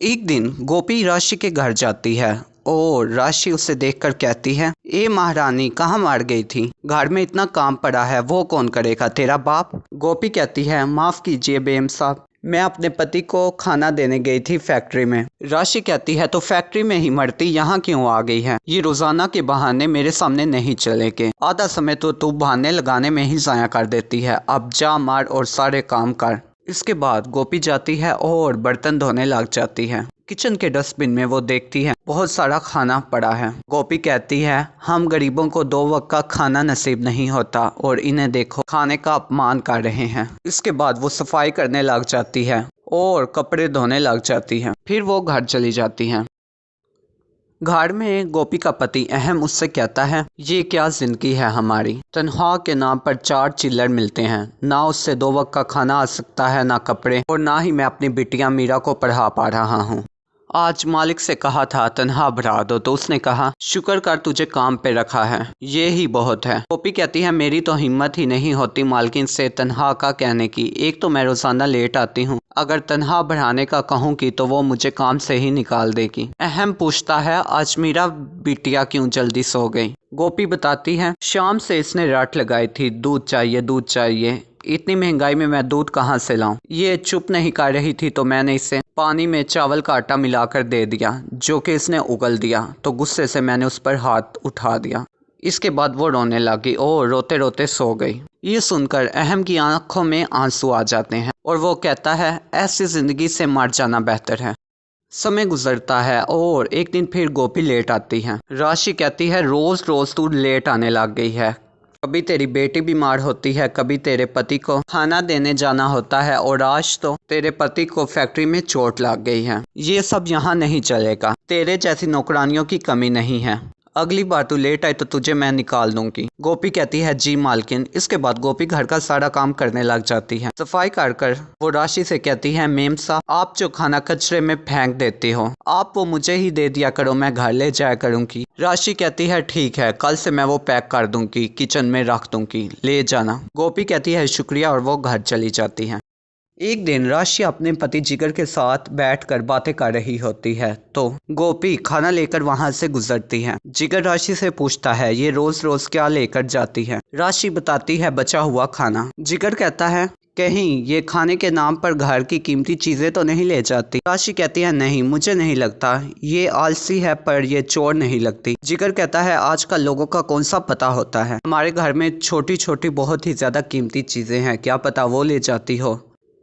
एक दिन गोपी राशि के घर जाती है और राशि उसे देखकर कहती है, ए महारानी कहाँ मार गई थी? घर में इतना काम पड़ा है, वो कौन करेगा, तेरा बाप? गोपी कहती है, माफ कीजिए बेगम साहब, मैं अपने पति को खाना देने गई थी फैक्ट्री में। राशि कहती है, तो फैक्ट्री में ही मरती यहाँ क्यों आ गई है? ये रोजाना के बहाने मेरे सामने नहीं चलेंगे। आधा समय तो तू बहाने लगाने में ही जाया कर देती है। अब जा मार और सारे काम कर। इसके बाद गोपी जाती है और बर्तन धोने लग जाती है। किचन के डस्टबिन में वो देखती है बहुत सारा खाना पड़ा है। गोपी कहती है, हम गरीबों को 2 वक्त का खाना नसीब नहीं होता और इन्हें देखो खाने का अपमान कर रहे हैं। इसके बाद वो सफाई करने लग जाती है और कपड़े धोने लग जाती है। फिर वो घर चली जाती है। घर में गोपी का पति अहम उससे कहता है, ये क्या जिंदगी है हमारी। तनख्वाह के नाम पर 4 चिल्लर मिलते हैं, ना उससे 2 वक्त का खाना आ सकता है, ना कपड़े, और ना ही मैं अपनी बिटिया मीरा को पढ़ा पा रहा हूँ। आज मालिक से कहा था तनख्वाह बढ़ा दो, तो उसने कहा शुक्र कर तुझे काम पे रखा है, ये ही बहुत है। गोपी कहती है, मेरी तो हिम्मत ही नहीं होती मालकिन से तनख्वाह का कहने की। एक तो मैं रोजाना लेट आती हूँ, अगर तनख्वाह बढ़ाने का कहूँगी तो वो मुझे काम से ही निकाल देगी। अहम पूछता है, आज मेरा बिटिया क्यों जल्दी सो गई? गोपी बताती है, शाम से इसने रट लगाई थी, दूध चाहिए दूध चाहिए। इतनी महंगाई में मैं दूध कहाँ से लाऊं? ये चुप नहीं कर रही थी तो मैंने इसे पानी में चावल का आटा मिलाकर दे दिया, जो कि इसने उगल दिया, तो गुस्से से मैंने उस पर हाथ उठा दिया। इसके बाद वो रोने लगी और रोते रोते सो गई। ये सुनकर अहम की आंखों में आंसू आ जाते हैं और वो कहता है, ऐसी जिंदगी से मर जाना बेहतर है। समय गुजरता है और एक दिन फिर गोपी लेट आती है। राशि कहती है, रोज रोज तू लेट आने लग गई है। कभी तेरी बेटी बीमार होती है, कभी तेरे पति को खाना देने जाना होता है, और आज तो तेरे पति को फैक्ट्री में चोट लग गई है। ये सब यहाँ नहीं चलेगा। तेरे जैसी नौकरानियों की कमी नहीं है। अगली बार तू लेट आए तो तुझे मैं निकाल दूंगी। गोपी कहती है, जी मालकिन। इसके बाद गोपी घर का सारा काम करने लग जाती है। सफाई कर कर वो राशि से कहती है, मेम साहब आप जो खाना कचरे में फेंक देते हो, आप वो मुझे ही दे दिया करो, मैं घर ले जाया करूंगी। राशि कहती है, ठीक है, कल से मैं वो पैक कर दूंगी, किचन में रख दूंगी, ले जाना। गोपी कहती है, शुक्रिया, और वो घर चली जाती है। एक दिन राशि अपने पति जिगर के साथ बैठकर बातें कर रही होती है, तो गोपी खाना लेकर वहां से गुजरती है। जिगर राशि से पूछता है, ये रोज रोज क्या लेकर जाती है? राशि बताती है, बचा हुआ खाना। जिगर कहता है, कहीं ये खाने के नाम पर घर की कीमती चीजें तो नहीं ले जाती? राशि कहती है, नहीं, मुझे नहीं लगता। ये आलसी है पर ये चोर नहीं लगती। जिगर कहता है, आजकल लोगों का कौन सा पता होता है, हमारे घर में छोटी छोटी बहुत ही ज्यादा कीमती चीजें हैं, क्या पता वो ले जाती हो।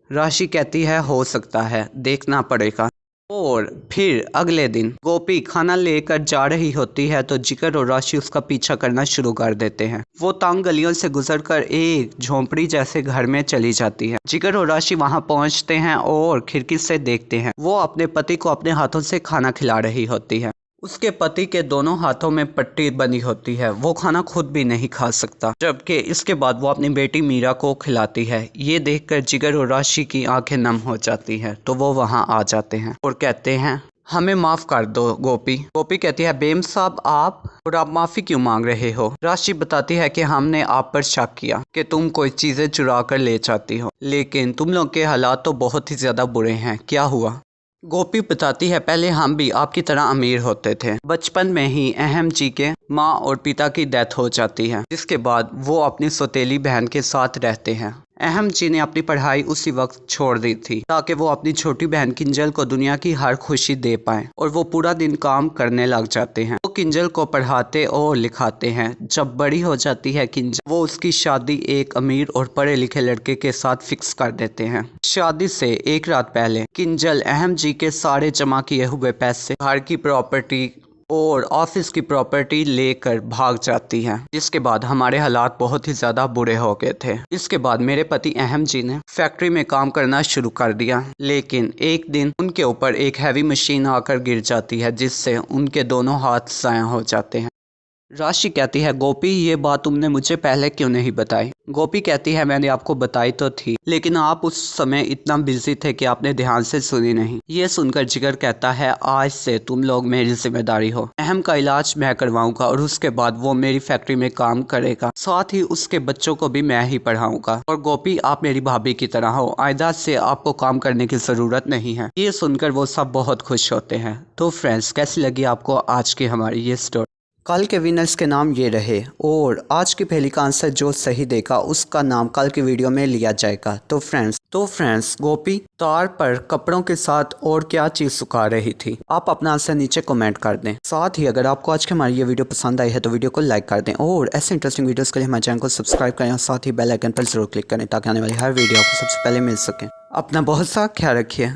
राशि कहती है, हो सकता है, देखना पड़ेगा। और फिर अगले दिन गोपी खाना लेकर जा रही होती है तो जिगर और राशि उसका पीछा करना शुरू कर देते हैं। वो तंग गलियों से गुजरकर एक झोंपड़ी जैसे घर में चली जाती है। जिगर और राशि वहां पहुंचते हैं और खिड़की से देखते हैं वो अपने पति को अपने हाथों से खाना खिला रही होती है। उसके पति के दोनों हाथों में पट्टी बनी होती है, वो खाना खुद भी नहीं खा सकता, जबकि इसके बाद वो अपनी बेटी मीरा को खिलाती है। ये देखकर जिगर और राशि की आंखें नम हो जाती है, तो वो वहां आ जाते हैं और कहते हैं, हमें माफ कर दो गोपी। गोपी कहती है, बेगम साहब आप माफी क्यों मांग रहे हो? राशि बताती है कि हमने आप पर शक किया कि तुम कोई चीजें चुरा कर ले जाती हो, लेकिन तुम लोग के हालात तो बहुत ही ज्यादा बुरे हैं, क्या हुआ? गोपी बताती है, पहले हम भी आपकी तरह अमीर होते थे। बचपन में ही अहम जी के माँ और पिता की डेथ हो जाती है, जिसके बाद वो अपनी सौतेली बहन के साथ रहते हैं। अहम जी ने अपनी पढ़ाई उसी वक्त छोड़ दी थी ताकि वो अपनी छोटी बहन किंजल को दुनिया की हर खुशी दे पाए, और वो पूरा दिन काम करने लग जाते हैं। वो किंजल को पढ़ाते और लिखाते हैं। जब बड़ी हो जाती है किंजल, वो उसकी शादी एक अमीर और पढ़े लिखे लड़के के साथ फिक्स कर देते हैं। शादी से एक रात पहले किंजल अहम जी के सारे जमा किए हुए पैसे, घर की प्रॉपर्टी और ऑफिस की प्रॉपर्टी लेकर भाग जाती है, जिसके बाद हमारे हालात बहुत ही ज्यादा बुरे हो गए थे। इसके बाद मेरे पति अहम जी ने फैक्ट्री में काम करना शुरू कर दिया, लेकिन एक दिन उनके ऊपर एक हैवी मशीन आकर गिर जाती है, जिससे उनके दोनों हाथ ज़ाया हो जाते हैं। राशि कहती है, गोपी ये बात तुमने मुझे पहले क्यों नहीं बताई। गोपी कहती है, मैंने आपको बताई तो थी, लेकिन आप उस समय इतना बिजी थे कि आपने ध्यान से सुनी नहीं। ये सुनकर जिगर कहता है, आज से तुम लोग मेरी जिम्मेदारी हो। अहम का इलाज मैं करवाऊंगा और उसके बाद वो मेरी फैक्ट्री में काम करेगा, साथ ही उसके बच्चों को भी मैं ही पढ़ाऊंगा। और गोपी, आप मेरी भाभी की तरह हो, आइंदा से आपको काम करने की जरूरत नहीं है। ये सुनकर वो सब बहुत खुश होते हैं। तो फ्रेंड्स, कैसी लगी आपको आज की हमारी ये स्टोरी। कल के विनर्स के नाम ये रहे और आज की पहली का आंसर जो सही देगा उसका नाम कल की वीडियो में लिया जाएगा। तो फ्रेंड्स गोपी तार पर कपड़ों के साथ और क्या चीज़ सुखा रही थी? आप अपना आंसर नीचे कमेंट कर दें। साथ ही अगर आपको आज की हमारी ये वीडियो पसंद आई है तो वीडियो को लाइक कर दें और ऐसे इंटरेस्टिंग वीडियोस के लिए हमारे चैनल को सब्सक्राइब करें और साथ ही बेल आइकन पर जरूर क्लिक करें ताकि आने वाली हर वीडियो आपको सबसे पहले मिल सके। अपना बहुत सा ख्याल रखिए।